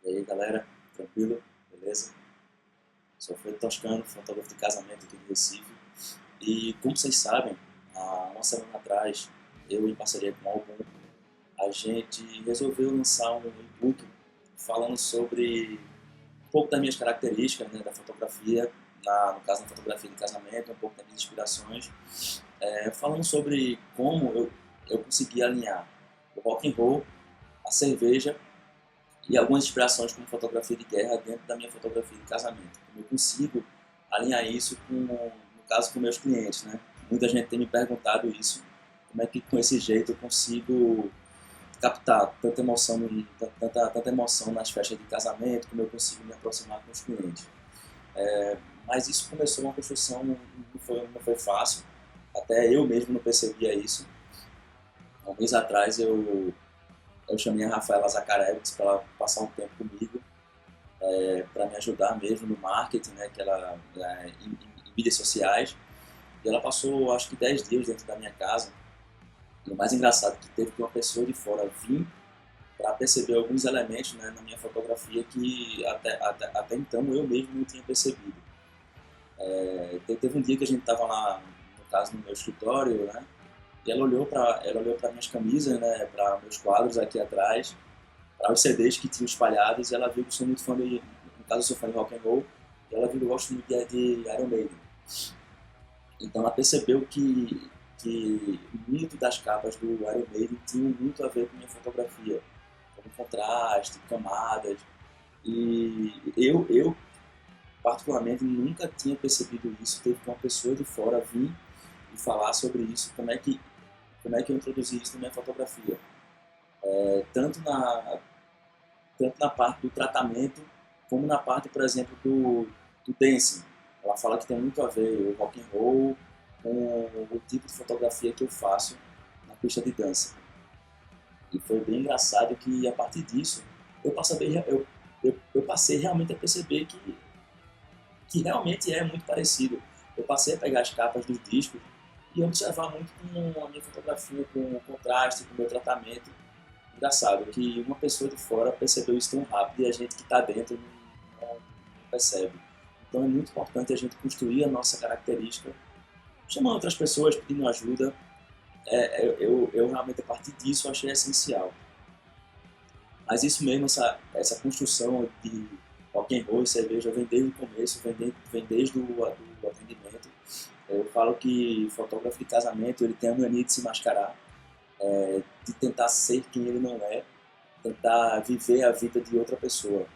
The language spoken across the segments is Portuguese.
E aí galera, tranquilo? Beleza? Sou Fredo Toscano, fotógrafo de casamento aqui de Recife. E como vocês sabem, há uma semana atrás, eu em parceria com o Album, a gente resolveu lançar um e-book falando sobre um pouco das minhas características, né, da fotografia, no caso da fotografia de casamento, um pouco das minhas inspirações, falando sobre como eu consegui alinhar o rock and roll, a cerveja e algumas inspirações como fotografia de guerra dentro da minha fotografia de casamento. Como eu consigo alinhar isso no caso, com meus clientes, né? Muita gente tem me perguntado isso, como é que com esse jeito eu consigo captar tanta emoção nas festas de casamento, como eu consigo me aproximar com os clientes. Mas isso começou uma construção, não foi fácil, até eu mesmo não percebia isso. Há um mês atrás eu chamei a Rafaela Zacharewicz para ela passar um tempo comigo, para me ajudar mesmo no marketing, né, que ela em mídias sociais. E ela passou, acho que 10 dias dentro da minha casa. E o mais engraçado é que teve que uma pessoa de fora vir para perceber alguns elementos, né, na minha fotografia que até então eu mesmo não tinha percebido. Teve um dia que a gente estava lá, no caso, no meu escritório, né, e ela olhou para minhas camisas, né, para meus quadros aqui atrás, para os CDs que tinham espalhados, e ela viu que eu sou muito fã de, no caso eu sou fã de rock and roll, e ela viu que eu gosto muito de Iron Maiden. Então ela percebeu que muito das capas do Iron Maiden tinham muito a ver com minha fotografia, como contraste, camadas, e eu particularmente nunca tinha percebido isso. Teve que uma pessoa de fora vir e falar sobre isso, como é que eu introduzi isso na minha fotografia. Tanto na parte do tratamento, como na parte, por exemplo, do dancing. Ela fala que tem muito a ver o rock and roll com o tipo de fotografia que eu faço na pista de dança. E foi bem engraçado que, a partir disso, eu passei realmente a perceber que realmente é muito parecido. Eu passei a pegar as capas dos discos e observar muito com a minha fotografia, com o contraste, com o meu tratamento. Engraçado que uma pessoa de fora percebeu isso tão rápido e a gente que está dentro não percebe. Então é muito importante a gente construir a nossa característica, chamando outras pessoas, pedindo ajuda. Eu realmente, a partir disso, achei essencial. Mas isso mesmo, essa construção de rock and roll e cerveja, vem desde o começo, vem desde o atendimento. Eu falo que fotógrafo de casamento, ele tem a mania de se mascarar, de tentar ser quem ele não é, tentar viver a vida de outra pessoa.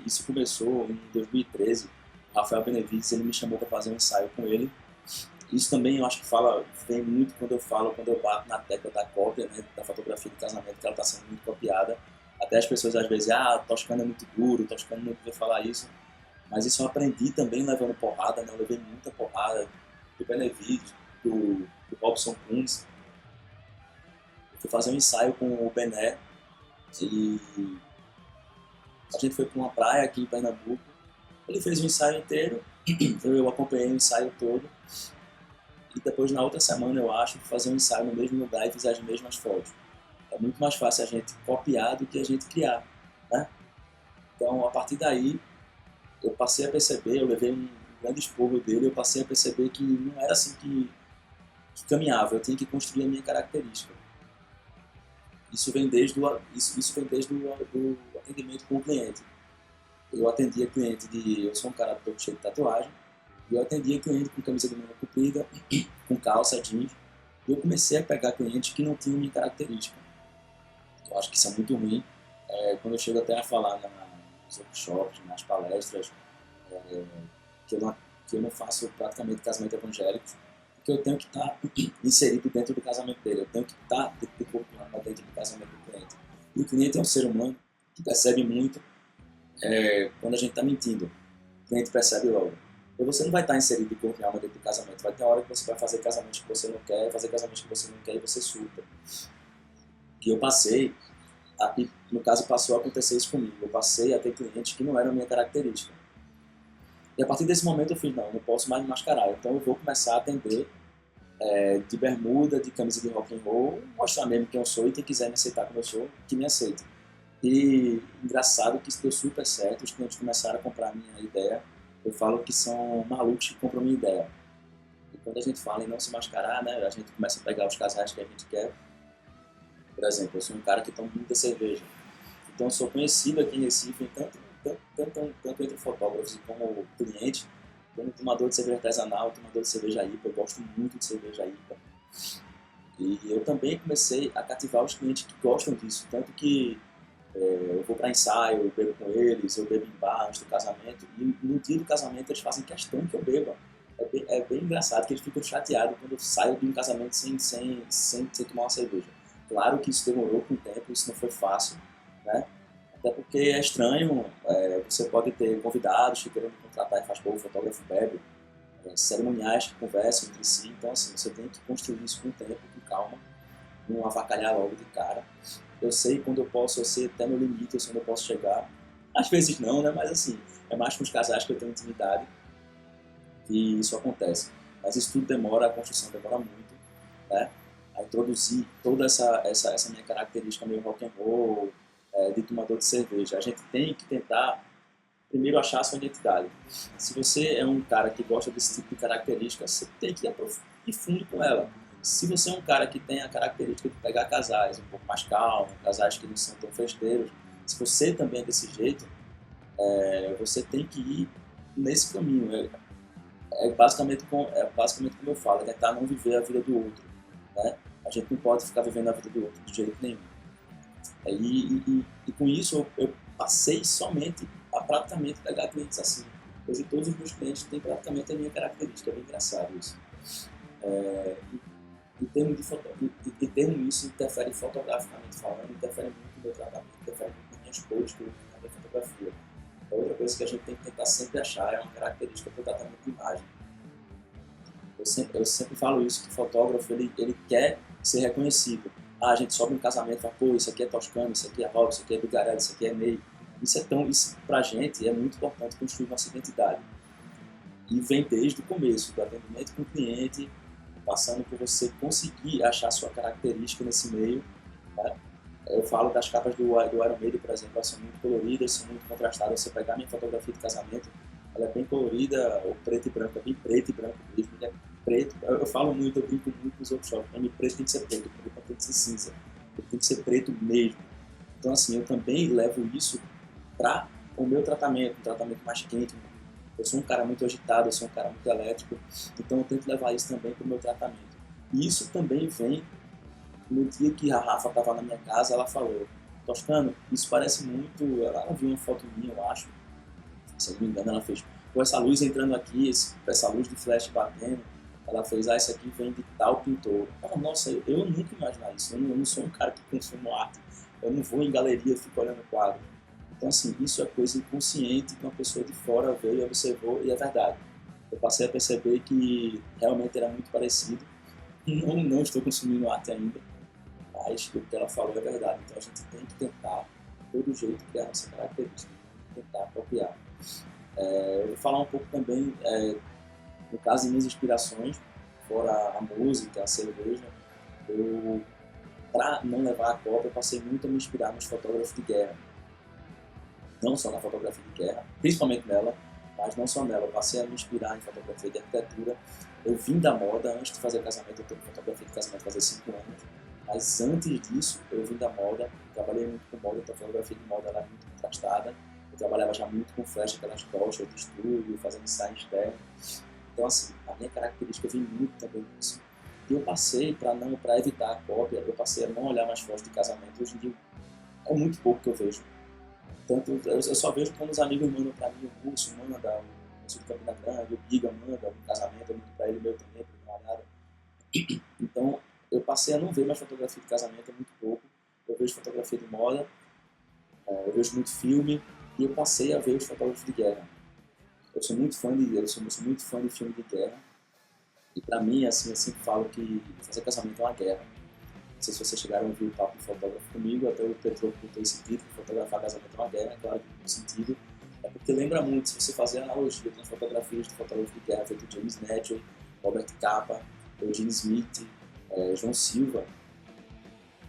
Isso começou em 2013. O Rafael Benevides, ele me chamou para fazer um ensaio com ele. Isso também eu acho que vem muito quando eu bato na tecla da cópia, né, da fotografia de casamento, que ela está sendo muito copiada. Até as pessoas às vezes, Toscano é muito duro, Toscano não devia falar isso. Mas isso eu aprendi também levando porrada, né? Eu levei muita porrada do Benevides, do Robson Kunz. Eu fui fazer um ensaio com o Bené e a gente foi para uma praia aqui em Pernambuco. Ele fez o ensaio inteiro, eu acompanhei o ensaio todo. E depois, na outra semana, eu acho, fazer um ensaio no mesmo lugar e fazer as mesmas fotos. É muito mais fácil a gente copiar do que a gente criar, né? Então, a partir daí, eu passei a perceber, eu levei um grande esporro dele, eu passei a perceber que não era assim que caminhava, eu tinha que construir a minha característica. Isso vem desde o atendimento com o cliente. Eu atendia cliente eu sou um cara todo cheio de tatuagem, e eu atendia cliente com camisa de manga comprida, com calça, jeans, e eu comecei a pegar clientes que não tinham minha característica. Eu acho que isso é muito ruim, quando eu chego até a falar nos workshops, nas palestras, que eu não faço praticamente casamento evangélico, porque eu tenho que estar inserido dentro do casamento dele, eu tenho que estar de corpo e alma dentro do casamento do cliente. E o cliente é um ser humano que percebe muito quando a gente está mentindo. O cliente percebe logo. E você não vai estar inserido de corpo e alma dentro do casamento. Vai ter uma hora que você vai fazer casamentos que você não quer, fazer casamentos que você não quer e você surta. E eu passei, no caso passou a acontecer isso comigo, eu passei a ter clientes que não eram a minha característica. E a partir desse momento eu fiz, não posso mais me mascarar, então eu vou começar a atender de bermuda, de camisa de rock and roll, mostrar mesmo quem eu sou, e quem quiser me aceitar como eu sou, que me aceite. E engraçado que isso deu super certo, os clientes começaram a comprar a minha ideia. Eu falo que são malucos que compram a minha ideia. E quando a gente fala em não se mascarar, né, a gente começa a pegar os casais que a gente quer. Por exemplo, eu sou um cara que toma muita cerveja. Então eu sou conhecido aqui em Recife, tanto entre fotógrafos como clientes, como tomador de cerveja artesanal, tomador de cerveja IPA. Eu gosto muito de cerveja IPA. E eu também comecei a cativar os clientes que gostam disso. Tanto que eu vou para ensaio, eu bebo com eles, eu bebo em bar antes do casamento. E no dia do casamento eles fazem questão que eu beba. É bem engraçado que eles ficam chateados quando eu saio de um casamento sem tomar uma cerveja. Claro que isso demorou com o tempo, isso não foi fácil, né? Até porque é estranho, você pode ter convidados que querendo contratar e faz bom, o fotógrafo bebe, cerimoniais que conversam entre si, então assim, você tem que construir isso com o tempo, com calma, não avacalhar logo de cara. Eu sei quando eu posso, eu sei até meu limite, eu sei onde eu posso chegar. Às vezes não, né? Mas assim, é mais com os casais que eu tenho intimidade que isso acontece. Mas isso tudo demora, a construção demora muito, né? A introduzir toda essa minha característica meio rock and roll, de tomador de cerveja. A gente tem que tentar primeiro achar a sua identidade. Se você é um cara que gosta desse tipo de característica, você tem que ir fundo com ela. Se você é um cara que tem a característica de pegar casais um pouco mais calmos, casais que não são tão festeiros, se você também é desse jeito, você tem que ir nesse caminho. Basicamente como eu falo, é tentar não viver a vida do outro, né? A gente não pode ficar vivendo a vida do outro de jeito nenhum. E com isso eu passei somente a praticamente pegar clientes assim. Hoje todos os meus clientes têm praticamente a minha característica, é bem engraçado isso. Em termos de termos isso interfere fotograficamente falando, interfere muito no meu tratamento, interfere muito nas minhas posts que eu uso na minha fotografia. A outra coisa que a gente tem que tentar sempre achar é uma característica para o tratamento de imagem. Eu sempre falo isso, que o fotógrafo ele quer ser reconhecido. A gente sobe um casamento e fala, pô, isso aqui é Toscano, isso aqui é Rob, isso aqui é Bugarelli, isso aqui é Ney. Isso pra gente é muito importante construir nossa identidade. E vem desde o começo, do atendimento com o cliente, passando por você conseguir achar sua característica nesse meio. Tá? Eu falo das capas do Iron Maiden, por exemplo, elas são muito coloridas, são muito contrastadas. Você pegar minha fotografia de casamento, ela é bem colorida, o preto e branco, é bem preto e branco mesmo. Ele é preto, eu falo muito, eu brinco muito nos workshops, para mim preto tem que ser preto, preto tem que ser cinza, tem que ser preto mesmo. Então assim, eu também levo isso para o meu tratamento, um tratamento mais quente. Eu sou um cara muito agitado, eu sou um cara muito elétrico, então eu tento levar isso também para o meu tratamento. E isso também vem no dia que a Rafa estava na minha casa, ela falou, Toscano, isso parece muito, ela viu uma foto minha, eu acho, se não me engano, ela fez, com essa luz entrando aqui, essa luz de flash batendo, ela fez, isso aqui vem de tal pintor. Nossa, eu nunca imaginava isso, eu não sou um cara que consumo arte, eu não vou em galeria e fico olhando quadro. Então, assim, isso é coisa inconsciente que uma pessoa de fora veio, observou e é verdade. Eu passei a perceber que realmente era muito parecido. Não estou consumindo arte ainda, mas o que ela falou é verdade. Então, a gente tem que tentar, de todo jeito, criar nossa característica, tentar copiar. Eu vou falar um pouco também, no caso de minhas inspirações, fora a música, a cerveja, para não levar a cópia, eu passei muito a me inspirar nos fotógrafos de guerra. Não só na fotografia de guerra, principalmente nela, mas não só nela. Eu passei a me inspirar em fotografia de arquitetura. Eu vim da moda, antes de fazer casamento, eu tenho fotografia de casamento fazer 5 anos. Mas antes disso, eu vim da moda, trabalhei muito com moda, então a fotografia de moda era muito contrastada. Eu trabalhava já muito com flash, aquelas tochas de estúdio, fazendo ensaio externo. Então, assim, a minha característica vem muito também disso. E eu passei, para evitar a cópia, eu passei a não olhar mais fotos de casamento. Hoje em dia, é muito pouco que eu vejo. Tanto, eu só vejo quando os amigos mandam para mim, o Curso manda, o Sul de Campina Grande, o Biga manda um casamento, eu mando para ele o meu também, para dar uma olhada. Então, eu passei a não ver mais fotografia de casamento, é muito pouco. Eu vejo fotografia de moda, eu vejo muito filme, e eu passei a ver os fotógrafos de guerra. Eu sou muito fã de filme de guerra, e para mim, assim, eu sempre falo que fazer casamento é uma guerra. Não sei se vocês chegaram a ouvir o papo de fotógrafo comigo, até o Petro botou esse título, fotografar casamento é uma guerra, claro que no sentido. É porque lembra muito, se você fazer analogia com fotografias de fotógrafo de guerra, feito James Netchell, Robert Capa, Eugene Smith, João Silva,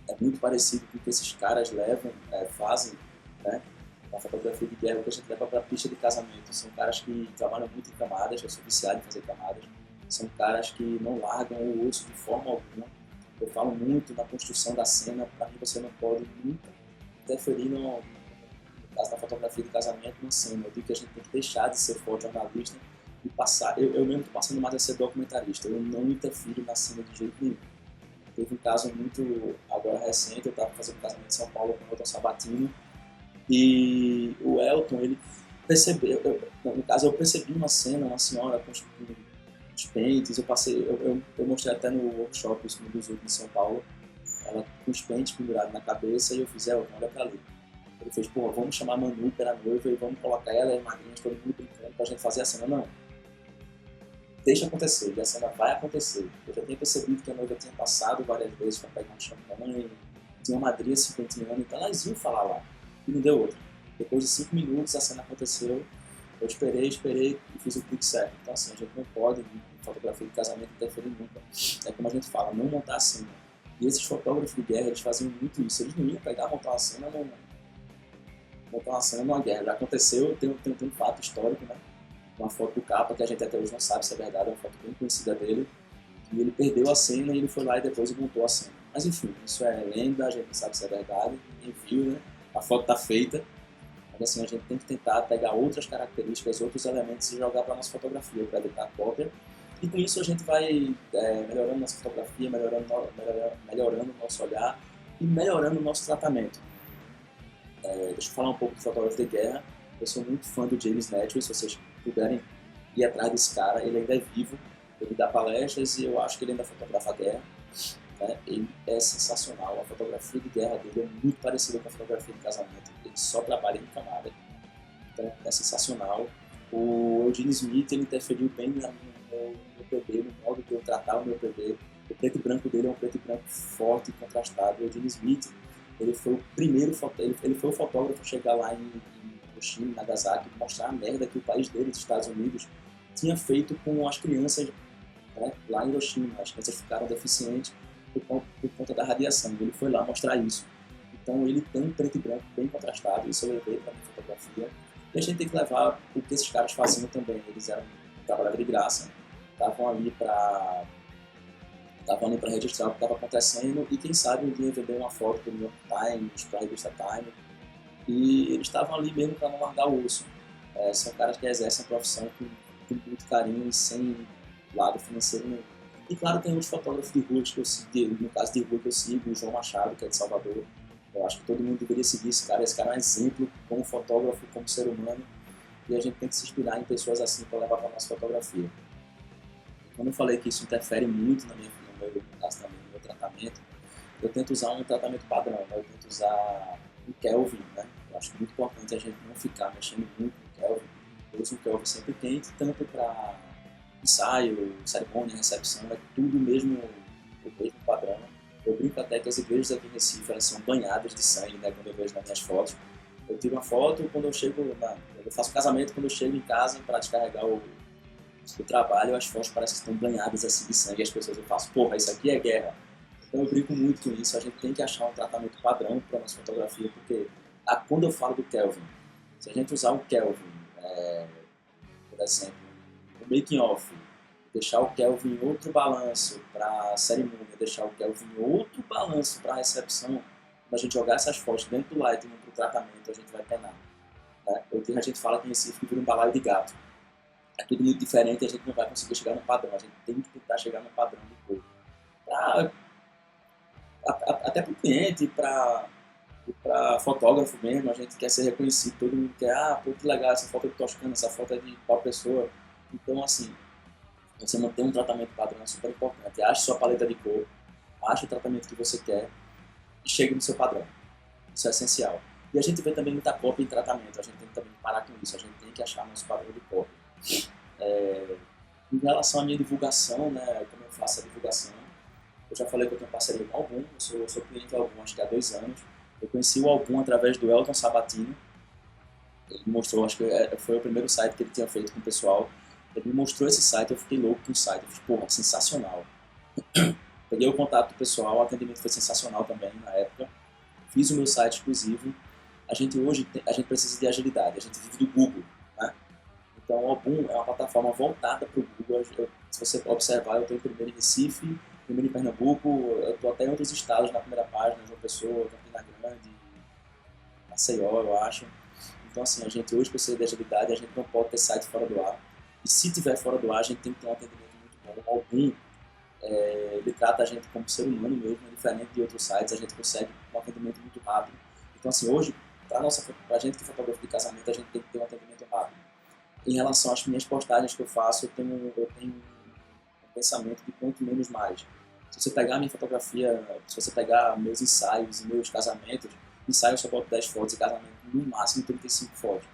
é muito parecido com o que esses caras levam, fazem né? A fotografia de guerra que a gente leva para a pista de casamento são caras que trabalham muito em camadas, eu sou viciado em fazer camadas, são caras que não largam o osso de forma alguma. Eu falo muito na construção da cena, para mim você não pode nunca interferir no caso da fotografia de casamento na cena. Eu digo que a gente tem que deixar de ser fotojornalista e passar, eu mesmo estou passando mais a ser documentarista, eu não interfiro na cena de jeito nenhum. Teve um caso muito agora recente, eu estava fazendo um casamento em São Paulo com o Elton Sabatino, e o Elton, ele percebeu, no caso eu percebi uma cena, uma senhora com os pentes, eu mostrei até no workshop no dos outros de São Paulo, ela com os pentes pendurados na cabeça, e eu fiz, Elton, olha pra ali. Ele fez, pô, vamos chamar a Manu, que era noiva, e vamos colocar ela e as madrinhas, todo mundo brincando pra gente fazer a cena. Não, deixa acontecer, e a cena vai acontecer. Eu já tinha percebido que a noiva tinha passado várias vezes para pegar um champanhe, tinha uma madrinha se penteando, então elas iam falar lá, e não deu outra. Depois de 5 minutos a cena aconteceu, eu esperei e fiz o clique certo. Então assim, a gente não pode, em fotografia de casamento, interferir nunca. É como a gente fala, não montar a cena. E esses fotógrafos de guerra, eles faziam muito isso, eles não iam pegar montar uma cena numa guerra. Já aconteceu, tem um fato histórico, né? Uma foto do Capa, que a gente até hoje não sabe se é verdade, é uma foto bem conhecida dele, e ele perdeu a cena e ele foi lá e depois montou a cena. Mas enfim, isso é lenda, a gente não sabe se é verdade, ninguém viu, né? A foto está feita, mas assim, a gente tem que tentar pegar outras características, outros elementos e jogar para a nossa fotografia, para evitar a cópia. E com isso a gente vai melhorando nossa fotografia, melhorando o nosso olhar e melhorando o nosso tratamento. Deixa eu falar um pouco do fotógrafo de guerra. Eu sou muito fã do James Netchell, se vocês puderem ir atrás desse cara, ele ainda é vivo, ele dá palestras e eu acho que ele ainda fotografa a guerra, né? Ele é sensacional, a fotografia de guerra dele é muito parecida com a fotografia de casamento, ele só trabalha em camada, então é sensacional. O Eugene Smith, ele interferiu bem no meu PB, no modo que eu tratava o meu PB. O preto e branco dele é um preto e branco forte e contrastado. O Eugene Smith, ele foi o primeiro ele foi o fotógrafo a chegar lá em Hiroshima, Nagasaki, mostrar a merda que o país dele, dos Estados Unidos, tinha feito com as crianças, né, lá em Hiroshima. As crianças ficaram deficientes por conta da radiação. Ele foi lá mostrar isso. Então ele tem um preto e branco bem contrastado, isso eu levei para a minha fotografia. E a gente tem que levar o que esses caras faziam também. Eles trabalhavam de graça, estavam ali para registrar o que estava acontecendo e quem sabe um dia vender uma foto para o New York Times, para a revista Time. E eles estavam ali mesmo para não largar o osso. São caras que exercem a profissão com muito carinho e sem lado financeiro nenhum. E claro, tem outros fotógrafos de rua que eu sigo, no caso de rua que eu sigo, o João Machado, que é de Salvador. Eu acho que todo mundo deveria seguir esse cara. Esse cara é um exemplo como fotógrafo, como ser humano. E a gente tem que se inspirar em pessoas assim para levar para a nossa fotografia. Como eu falei que isso interfere muito no meu tratamento, eu tento usar um tratamento padrão, né? Eu tento usar um Kelvin, né? Eu acho muito importante a gente não ficar mexendo muito no Kelvin. Eu uso um Kelvin sempre quente, tanto para ensaio, cerimônia, recepção, é tudo o mesmo padrão. Eu brinco até que as igrejas aqui em Recife, elas são banhadas de sangue, né? Quando eu vejo nas minhas fotos. Eu tiro uma foto quando eu eu faço um casamento, quando eu chego em casa para descarregar o trabalho, as fotos parecem que estão banhadas assim de sangue, e as pessoas eu faço, porra, isso aqui é guerra. Então eu brinco muito com isso, a gente tem que achar um tratamento padrão para a nossa fotografia, porque quando eu falo do Kelvin, se a gente usar o Kelvin, por exemplo, o making off, deixar o Kelvin em outro balanço para a cerimônia, deixar o Kelvin em outro balanço para a recepção, quando a gente jogar essas fotos dentro do Lightroom para o tratamento, a gente vai penar. Né? A gente fala que em Recife vira um balaio de gato. É tudo muito diferente e a gente não vai conseguir chegar no padrão. A gente tem que tentar chegar no padrão do corpo. Até para o cliente, para fotógrafo mesmo, a gente quer ser reconhecido. Todo mundo quer, pô, que legal, essa foto é de Toscana, essa foto é de tal pessoa. Então, assim, você manter um tratamento padrão é super importante. Ache sua paleta de cor, ache o tratamento que você quer e chegue no seu padrão. Isso é essencial. E a gente vê também muita cópia em tratamento. A gente tem que também parar com isso. A gente tem que achar nosso padrão de cópia. Em relação à minha divulgação, né, como eu faço a divulgação, eu já falei que eu tenho parceria com o Album, eu sou cliente do Album acho que há 2 anos. Eu conheci o Album através do Elton Sabatino. Ele me mostrou, acho que foi o primeiro site que ele tinha feito com o pessoal. Ele me mostrou esse site, eu fiquei louco com o site. Eu fiz, porra, sensacional. Peguei o contato do pessoal, o atendimento foi sensacional também na época. Fiz o meu site exclusivo. a gente hoje a gente precisa de agilidade, a gente vive do Google, né? Então o Album é uma plataforma voltada para o Google. Se você observar, eu estou em primeiro em Recife, primeiro em Pernambuco, eu estou até em outros estados na primeira página, João Pessoa, Campina Grande, Maceió, eu acho. Então assim, a gente hoje precisa de agilidade, a gente não pode ter site fora do ar. E se tiver fora do ar, a gente tem que ter um atendimento muito bom. O Album, ele trata a gente como ser humano mesmo, diferente de outros sites, a gente consegue um atendimento muito rápido. Então assim, hoje, para a gente que é fotógrafo de casamento, a gente tem que ter um atendimento rápido. Em relação às minhas postagens que eu faço, eu tenho um pensamento de quanto menos mais. Se você pegar a minha fotografia, se você pegar meus ensaios e meus casamentos, ensaio eu só boto 10 fotos e casamento no máximo 35 fotos.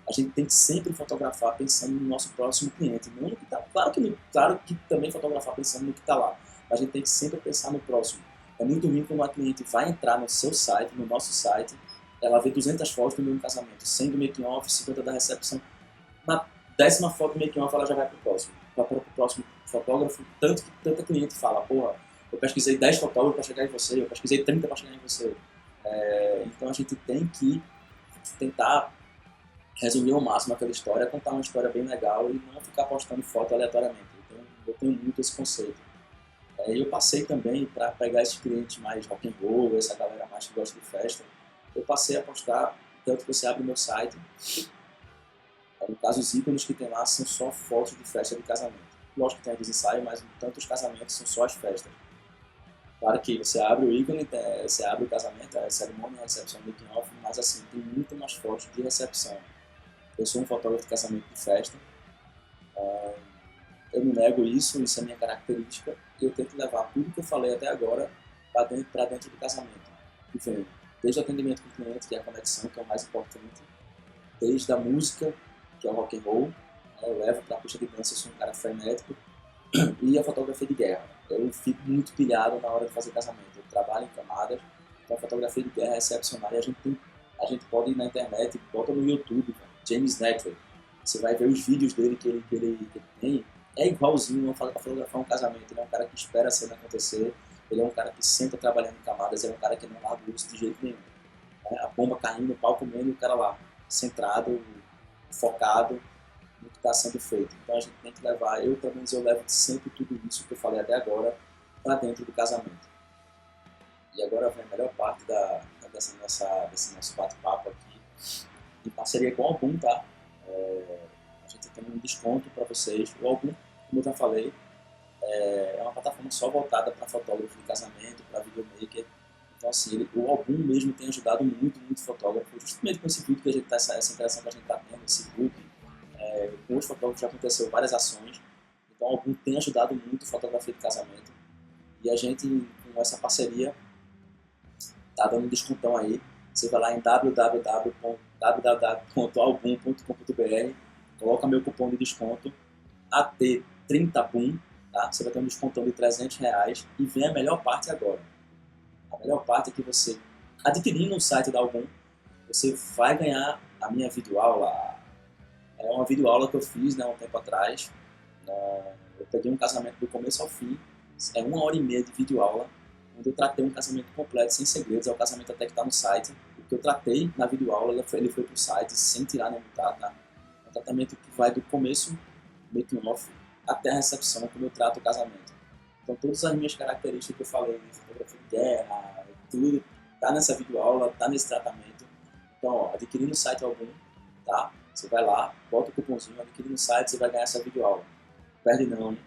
A gente tem que sempre fotografar pensando no nosso próximo cliente, não no que está. Claro que também fotografar pensando no que está lá, mas a gente tem que sempre pensar no próximo. É muito ruim quando uma cliente vai entrar no seu site, no nosso site, ela vê 200 fotos do meu casamento, 100 do making off, 50 da recepção. Na 10ª foto do making off ela já vai para o próximo fotógrafo, tanto que tanta cliente fala, porra, eu pesquisei 10 fotógrafos para chegar em você, eu pesquisei 30 para chegar em você. Então a gente tem que tentar resumir ao máximo aquela história, contar uma história bem legal e não ficar postando foto aleatoriamente. Eu tenho muito esse conceito. Eu passei também para pegar esses clientes mais rock and roll, essa galera mais que gosta de festa, eu passei a postar, tanto que você abre o meu site, no caso os ícones que tem lá são só fotos de festa de casamento. Lógico que tem os ensaios, mas tanto os casamentos são só as festas. Claro que você abre o ícone, você abre o casamento, a cerimônia, a recepção, making off, mas assim, tem muito mais fotos de recepção. Eu sou um fotógrafo de casamento de festa, eu não nego isso é minha característica, e eu tento levar tudo que eu falei até agora para dentro do casamento. E vem desde o atendimento com o cliente, que é a conexão, que é o mais importante, desde a música, que é o rock and roll, eu levo para a pista de dança, eu sou um cara frenético, e a fotografia de guerra. Eu fico muito pilhado na hora de fazer casamento, eu trabalho em camadas, então a fotografia de guerra é excepcional e a gente pode ir na internet, bota no YouTube, James Network, você vai ver os vídeos dele que ele tem, é igualzinho a fotografar um casamento. Ele é um cara que espera a cena acontecer, ele é um cara que senta trabalhando em camadas, ele é um cara que não larga o uso de jeito nenhum. A bomba caindo, o pau comendo e o cara lá, centrado, focado no que está sendo feito. Então a gente tem que levar, pelo menos eu levo sempre tudo isso que eu falei até agora para dentro do casamento. E agora vem a melhor parte desse nosso bate-papo aqui, em parceria com o Album, tá? A gente tem um desconto para vocês. O Album, como eu já falei, é uma plataforma só voltada para fotógrafo de casamento, para videomaker. Então, assim, o Album mesmo tem ajudado muito fotógrafo, justamente com esse vídeo que a gente tá, essa interação que a gente está tendo, esse grupo. Com os fotógrafos já aconteceu várias ações. Então, o Album tem ajudado muito fotografia de casamento. E a gente, com essa parceria, tá dando um descontão aí. Você vai lá em www.album.com.br, coloca meu cupom de desconto AT30BOOM, tá? Você vai ter um descontão de R$300 e vem a melhor parte agora. A melhor parte é que você, adquirindo o site da Album, você vai ganhar a minha videoaula. É uma videoaula que eu fiz, né, um tempo atrás. Eu peguei um casamento do começo ao fim, é 1h30 de videoaula, onde eu tratei um casamento completo, sem segredos. É o casamento até que está no site. O que eu tratei na videoaula, ele foi para o site sem tirar nenhum dado. É um tratamento que vai do começo, making off, até a recepção, como eu trato o casamento. Então todas as minhas características que eu falei, de fotografia de guerra, tudo, tá nessa videoaula, tá nesse tratamento. Então, ó, adquirindo o site Album, tá? Você vai lá, bota o cupomzinho, adquirindo o site, você vai ganhar essa videoaula. Perde não, hein?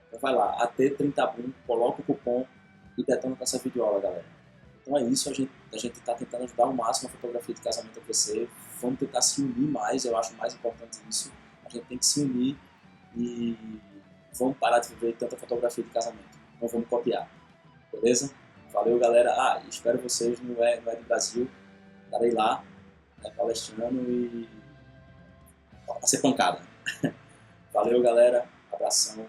Então vai lá, AT30BOOM, coloca o cupom e detona com essa videoaula, galera. Então é isso, a gente está tentando ajudar ao máximo a fotografia de casamento a crescer. Vamos tentar se unir mais, eu acho mais importante isso. A gente tem que se unir e vamos parar de viver tanta fotografia de casamento. Não vamos copiar, beleza? Valeu, galera. Espero vocês no É do Brasil. Estarei lá, palestrando e vai ser pancada. Valeu, galera. Abração.